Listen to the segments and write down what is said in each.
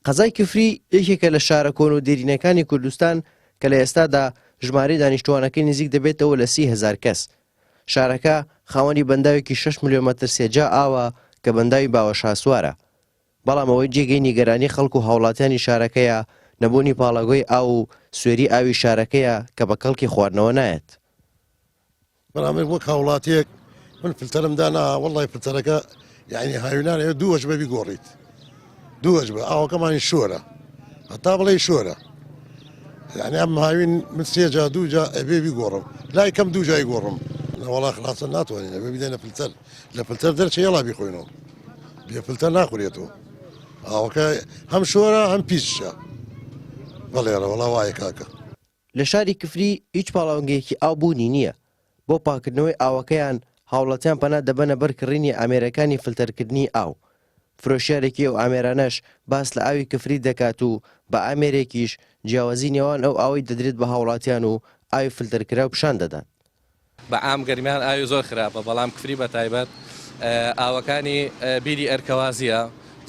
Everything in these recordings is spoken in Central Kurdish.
قەزای کفری یەکێکە لە شارە کۆن و دێرینەکانی کوردستان کە لە ئێستادا ژمارەی دانیشتوانەکەی نزیک دەبێتەوە لە 30,000 کەس. شارەکە خاوەنی بەنداوێکی 6 ملیۆن مەتر سێجا ئاوە کە بەنداوی باوەشاسووارە. بەڵام ئەوەی جێگەی نیگەرانی خەڵک و هاوڵاتیانی شارەکەیە نەبوونی پاڵەگۆی ئاو و سوێری ئاوی شارەکەیە کە بە کەڵکی خواردنەوە نایەت. بەڵام وەک هاوڵاتیەک من فلتەرم دانا وەڵی فلتەرەکە یعنی هاوینانەوە دوو وەجبە بیگۆڕیت. دوو وەجبە ئاوەکەمانی شۆرە هەتا بڵێ شۆرە. يعني ئەم هاوین من سێجا دووجا ئەبێ بیگۆڕم لای کەم دووجای گۆڕم وەڵا خلاصە ناتوانین ئەبێ بدەنە فلتەر لە فلتەر دەرچێ هێڵا بیخۆینەوە بێ فلتەر ناخورێتەوە ئاوەکە هەم شۆرە هەم پیسشە بەڵێرە وەڵا وایە کاکە. لە شاری کفری هیچ پاڵاوگەیەکی ئاو بوونی نییە بۆ پاکردنەوەی ئاوەکەیان هاوڵاتیان پەنا دەبەنە بەر کڕینی ئامێرەکانی فلتەرکردنی ئاو. فرۆشیارێکی ئەو ئامێرانەش باس لە ئاوی کفری دەکات و بە ئامێرێکیش جیاوازی نێوان ئەو ئاوی دەدرێت بە هاوڵاتیان و ئاوی فلتەرکرا و پیشان دەدات. بە عام گەرمیان ئاوی زۆر خراپە بەڵام کفری بە تایبەت ئاوەکانی بیری ئەرکەوازیە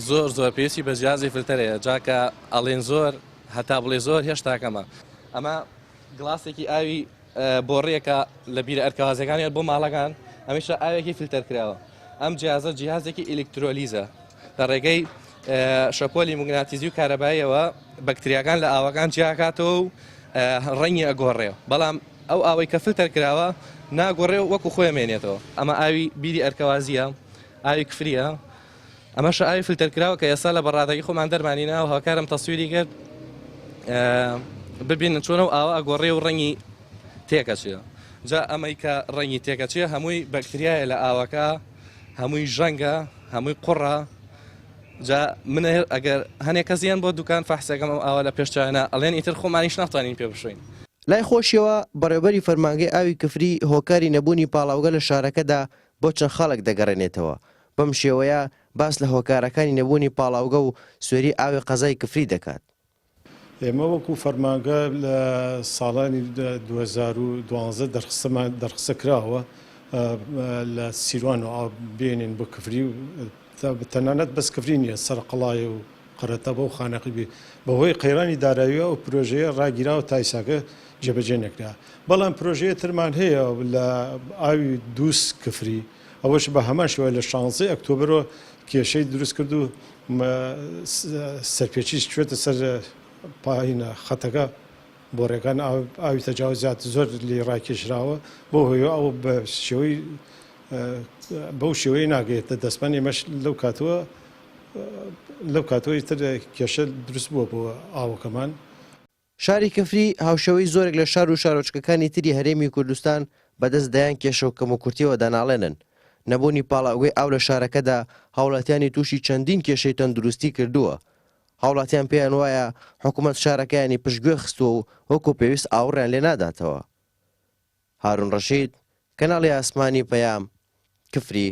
زۆر پێویستی بە جیازی فلتەرەیە جاکە ئەڵێن زۆر هەتا بڵێ زۆر هێشتاکەمە. ئەمە گڵاسێکی ئاوی بۆڕێکە لە بیرە ئەرکەوازەکانی بۆ ماڵەکان ئەمیشە ئاوێکی فلتەرکراوە. ئەم جیازە جیهازێکی ئیلکترۆلیزە لە ڕێگەی شەپۆلی موگناتیزی و کارەباییەوە بەکتریاکان لە ئاوەکان جیاکاتەوە و ڕەنگی ئەگۆڕێەوە بەڵام ئەو ئاوەی کە فلتەر کراوە ناگۆڕێ و وەکو خۆی مێنێتەوە. ئەمە ئاوی بیری ئەرکەوازیە ئاوی کفریە ئەمەشە ئاوی فلتەر کراوە کە ئێستا لە بەڕادەی خۆمان دەرمانینە و هاوکارم تەسویری کرد ببین چۆنە و ئاوە ئەگۆڕێ و ڕەنگی تێکەچێە. جا ئەمەی کە ڕەنگی تێکەچێ هەمووی بەکتریایە لە ئاوەکە هەمووی ژەنگە هەمووی قوڕە. جا من ئەگەر هەنێک کەزیان بۆ دوکان فەحسەکەم ئەو ئاوە لە پێشچوانە ئەڵێن ئیتر خۆمانیش ناتوانین پێ بشوین. لای خۆشیەوە بەڕێوەبەری فەرمانگەی ئاوی کفری هۆکاری نەبوونی پاڵاوگە لە شارەکەدا بۆ چەند خەڵک دەگەڕێنێتەوە. بەم شێوەیە باس لە هۆکارەکانی نەبوونی پاڵاوگە و سوێری ئاوی قەزای کفری دەکات. ئێمە وەکو فەرمانگە لە ساڵانی 2012 دەرخستە کراوە لە سیروان و ئاو بێنین بۆ کفری و تەنانەت بەس کفری نیە سەرقەڵایە و قەرەتە بۆ خانەقی بەهۆی قەیرانی داراییە و پرۆژەیە ڕاگیرا و تایساکە جێبەجێ نەکرا. بەڵام پرۆژەیە ترمان هەیە لە ئاوی دووس کفری ئەوەش بە هەمان شێوە لە 16 ئۆکتۆبرەوە کێشەی دروست کرد و سەرپێچیش کوێتە سەر پاینە خەتەکە بۆ ڕێگان ئاوی تەجاوزات زۆر لێ ڕاکێشراوە بۆ هۆی ئەو بەو شێوەی ناگەێتە دەستمان ئێمەش لەو کاتەوەی تر کێشە دروست بووە بۆ ئاوەکەمان. شاری کفری هاوشەوەی زۆرێک لە شار و شارۆچکەکانی تری هەرێمی کوردستان بەدەست دایان کێشە و کەموکورتیەوە داناڵێنن. نەبوونی پاڵاوگەی ئاو لە شارەکەدا هاوڵاتیانی تووشی چەندین کێشەی تەندروستی کردووە. هاوڵاتیان پێیان وایە حکوومەت شارەکەیانی پشتگوێ خستووە و وەکو پێویست ئاوڕیان لێ ناداتەوە. هارون ڕەشید، کەناڵی ئاسمانی پەیام، کفری.